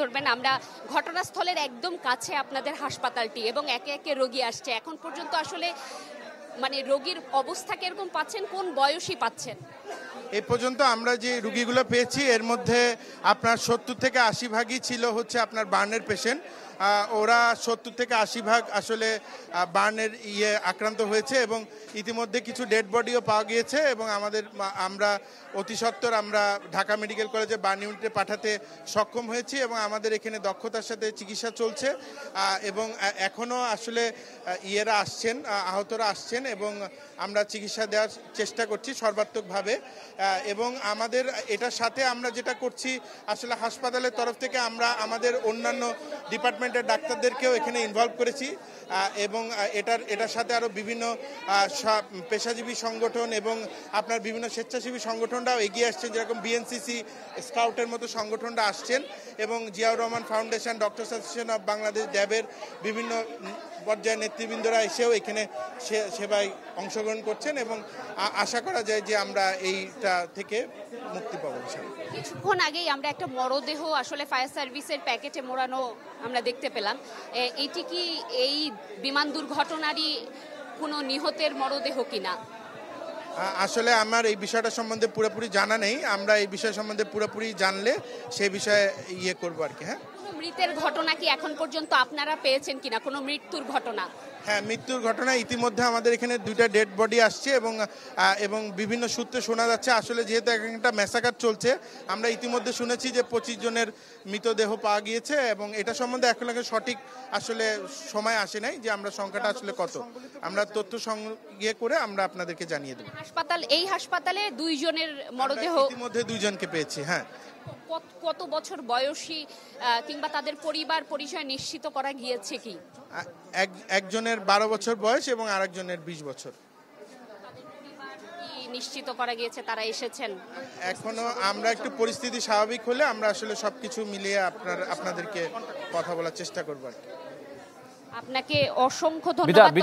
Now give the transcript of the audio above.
ধরবেন। আমরা ঘটনাস্থলের একদম কাছে আপনাদের হাসপাতালটি, এবং একে একে রোগী আসছে। এখন পর্যন্ত আসলে মানে রোগীর অবস্থা কিরকম পাচ্ছেন, কোন বয়সী পাচ্ছেন? এই পর্যন্ত আমরা যে রুগীগুলো পেয়েছি এর মধ্যে আপনার 70 থেকে 80 ভাগই ছিল হচ্ছে আপনার বার্নের পেশেন্ট। ওরা 70 থেকে 80 ভাগ আসলে বার্নের আক্রান্ত হয়েছে এবং ইতিমধ্যে কিছু ডেড বডিও পাওয়া গিয়েছে এবং আমরা অতি সত্বর আমরা ঢাকা মেডিকেল কলেজে বার্ন ইউনিটে পাঠাতে সক্ষম হয়েছি এবং আমাদের এখানে দক্ষতার সাথে চিকিৎসা চলছে এবং এখনও আসলে আসছেন, আহতরা আসছেন এবং আমরা চিকিৎসা দেওয়ার চেষ্টা করছি সর্বাত্মকভাবে। এবং আমাদের এটার সাথে আমরা যেটা করছি আসলে হাসপাতালের তরফ থেকে আমরা আমাদের অন্যান্য ডিপার্টমেন্টের ডাক্তারদেরকেও এখানে ইনভলভ করেছি এবং এটার সাথে আরও বিভিন্ন পেশাজীবী সংগঠন এবং আপনার বিভিন্ন স্বেচ্ছাসেবী সংগঠনরাও এগিয়ে আসছেন, যেরকম বিএনসিসি স্কাউটের মতো সংগঠনরা আসছেন এবং Ziaur Rahman foundation, doctors association of Bangladesh, ড্যাবের বিভিন্ন পর্যায়ের নেতৃবৃন্দরা এসেও এখানে সেবায় অংশগ্রহণ করছেন এবং আশা করা যায় যে আমরা এইটা থেকে মুক্তি পাবো। কিছুক্ষণ আগেই আমরা একটা মরদেহ আসলে ফায়ার সার্ভিসের প্যাকেটে মোড়ানো আমরা দেখতে পেলাম। এটি কি এই বিমান দুর্ঘটনারই কোনো নিহতের মরদেহ কিনা? আসলে আমার এই বিষয়টা সম্বন্ধে পুরোপুরি জানা নেই। আমরা এই বিষয় সম্বন্ধে পুরোপুরি জানলে সেই বিষয়ে করবো আর কি। হ্যাঁ, মৃতের ঘটনা কি এখন পর্যন্ত আপনারা পেয়েছেন কিনা, কোনো মৃত্যুর ঘটনা? হ্যাঁ, মৃত্যুর ঘটনা ইতিমধ্যে আমাদের এখানে 2টা ডেড বডি আসছে এবং বিভিন্ন সূত্রে শোনা যাচ্ছে আসলে যেহেতু একটা ম্যাসাকার চলছে, আমরা ইতিমধ্যে শুনেছি যে 25 জনের মৃতদেহ পাওয়া গিয়েছে এবং এটা সম্বন্ধে এখন সঠিক আসলে সময় আসে নাই যে আমরা সংখ্যাটা আসলে কত, আমরা তথ্য সংগ্রহ করে আমরা আপনাদেরকে জানিয়ে দেব। এই হাসপাতালে 2 জনের মরদেহ ইতিমধ্যে 2 জনকে পেয়েছি। হ্যাঁ, কত বছর বয়সী কিংবা তাদের পরিবার পরিচয় নিশ্চিত করা গিয়েছে কি? একজনের 12 বছর বয়স এবং আরেকজনের 20 বছর। নিশ্চিত করা গিয়েছে তারা এসেছেন? এখনো আমরা একটু পরিস্থিতি স্বাভাবিক হলে আমরা আসলে সবকিছু মিলিয়ে আপনাদেরকে কথা বলার চেষ্টা করব। আপনাকে অসংখ্য ধন্যবাদ।